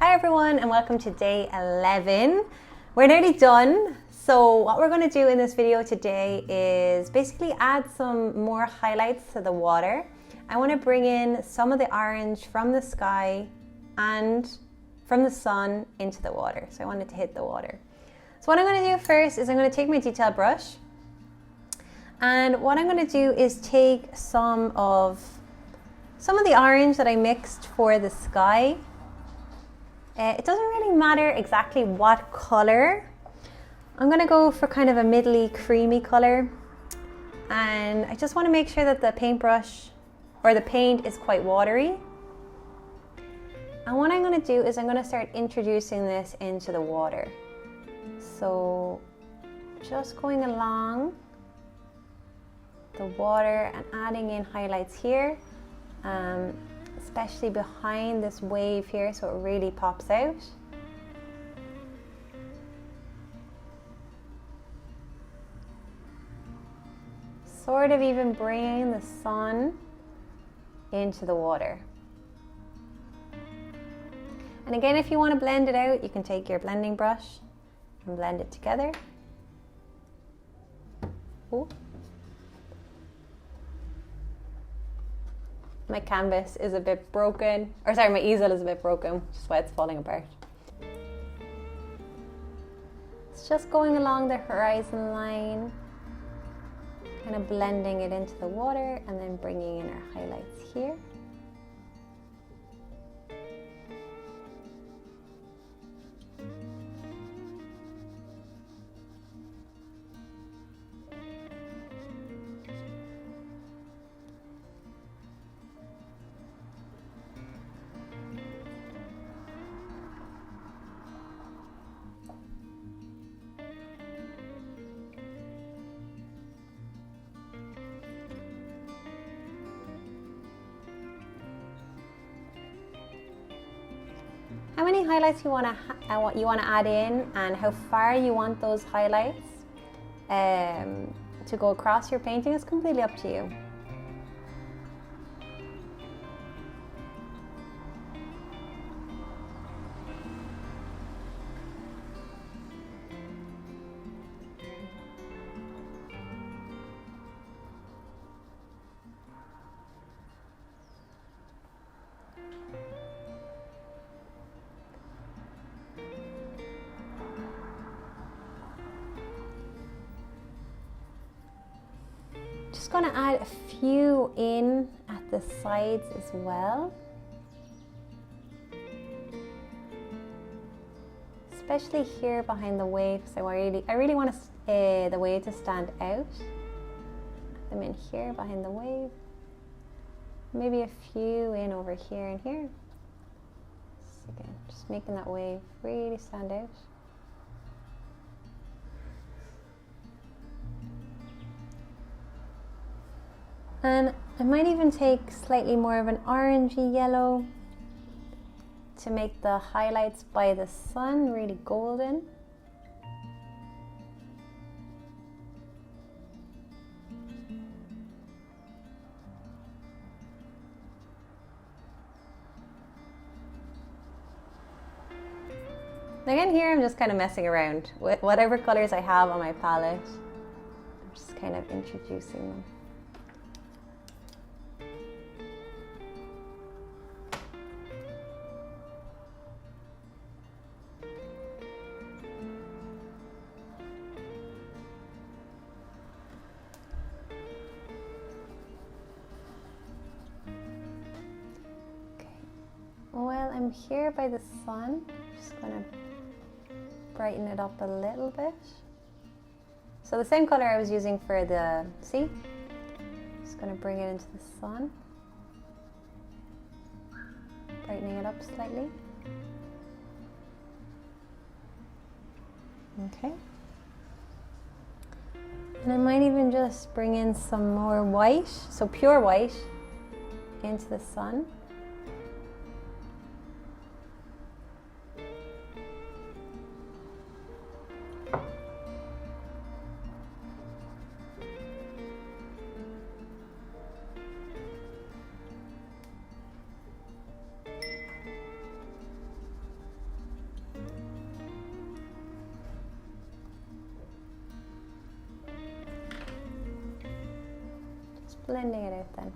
Hi everyone and welcome to day 11. We're nearly done. So what we're going to do in this video today is basically add some more highlights to the water. I want to bring in some of the orange from the sky and from the sun into the water. So I want it to hit the water. So what I'm going to do first is I'm going to take my detail brush, and what I'm going to do is take some of the orange that I mixed for the sky. It doesn't really matter exactly what color. I'm going to go for kind of a middly creamy color, and I just want to make sure that the paintbrush or the paint is quite watery. And what I'm going to do is I'm going to start introducing this into the water. So just going along the water and adding in highlights here, especially behind this wave here, so it really pops out. Sort of even bringing the sun into the water. And again, if you want to blend it out, you can take your blending brush and blend it together. Ooh. My canvas is a bit broken, or sorry, my easel is a bit broken, which is why it's falling apart. It's just going along the horizon line, kind of blending it into the water and then bringing in our highlights here. How many highlights you want to add in, and how far you want those highlights to go across your painting is completely up to you. Just going to add a few in at the sides as well, especially here behind the wave. So I really want the wave to stand out. Put them in here behind the wave. Maybe a few in over here and here. Again, just making that wave really stand out. And I might even take slightly more of an orangey yellow to make the highlights by the sun really golden. Again, here I'm just kind of messing around with whatever colors I have on my palette. I'm just kind of introducing them. Well, I'm here by the sun. Just gonna brighten it up a little bit. So the same color I was using for the sea. Just gonna bring it into the sun, brightening it up slightly. Okay. And I might even just bring in some more white, so pure white, into the sun. blending it out then.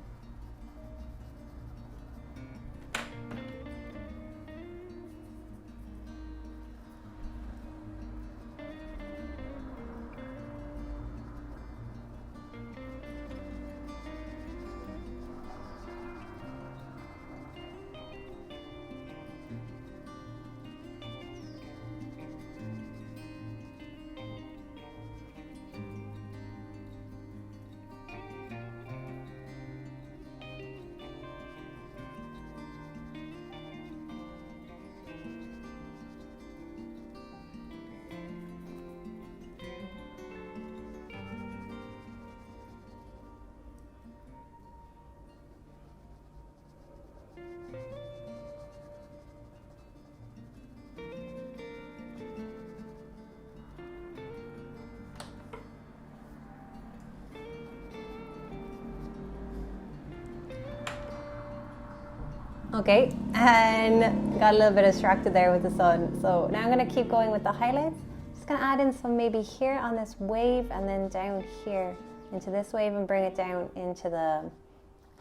Okay, and got a little bit distracted there with the sun. So now I'm going to keep going with the highlights. Just going to add in some maybe here on this wave and then down here into this wave and bring it down into the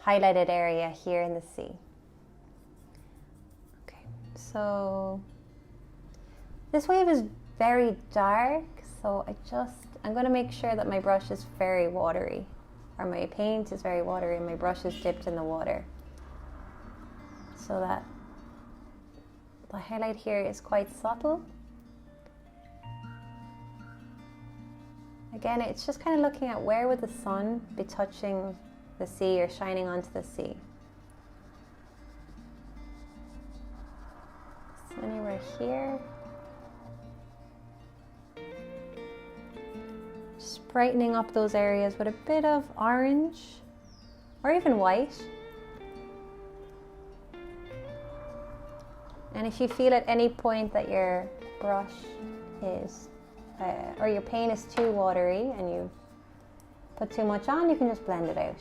highlighted area here in the sea. Okay, so this wave is very dark, so I'm going to make sure that my brush is very watery, or my paint is very watery and my brush is dipped in the water, so that the highlight here is quite subtle. Again, it's just kind of looking at where would the sun be touching the sea or shining onto the sea. So anywhere here. Just brightening up those areas with a bit of orange or even white. And if you feel at any point that your brush is, or your paint is too watery and you put too much on, you can just blend it out.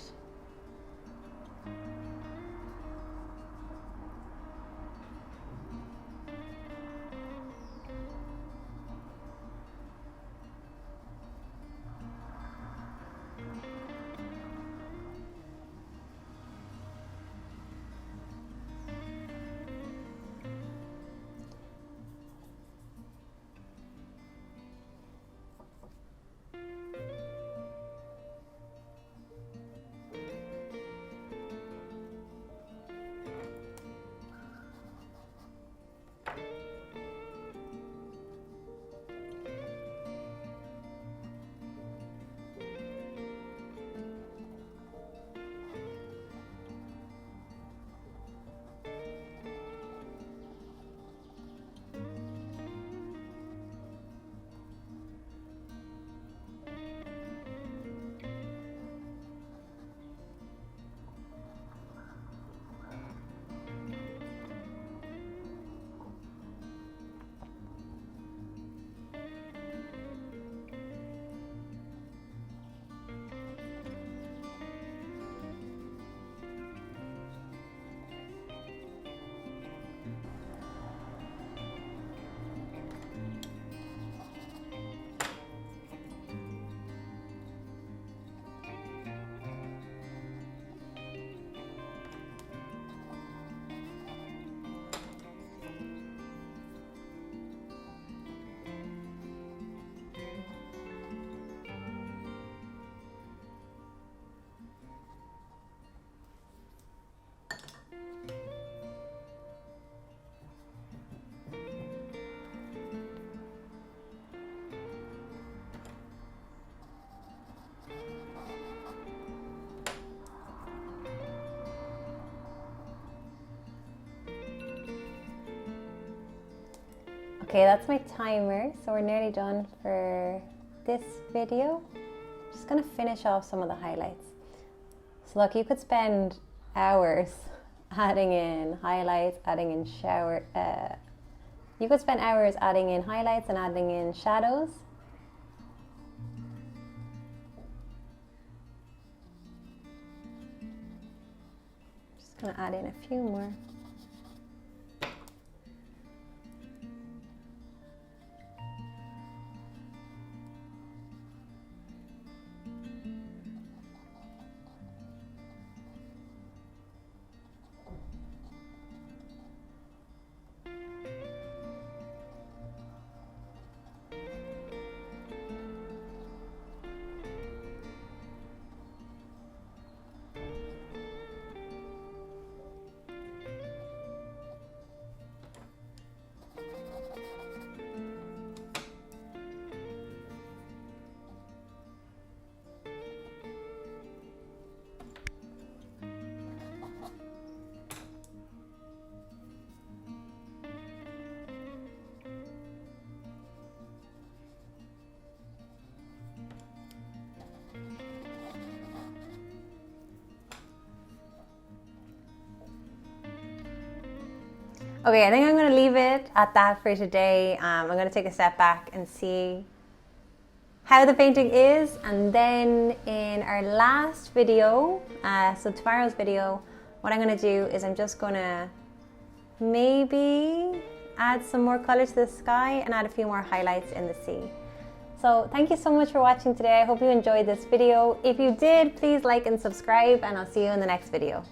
Okay, that's my timer, so we're nearly done for this video. Just gonna finish off some of the highlights. So look, you could spend hours adding in highlights, adding in you could spend hours adding in highlights and adding in shadows. Just gonna add in a few more. Okay, I think I'm going to leave it at that for today. I'm going to take a step back and see how the painting is, and then in our last video, so tomorrow's video, what I'm going to do is I'm just going to maybe add some more color to the sky and add a few more highlights in the sea. So thank you so much for watching today. I hope you enjoyed this video. If you did, please like and subscribe, and I'll see you in the next video.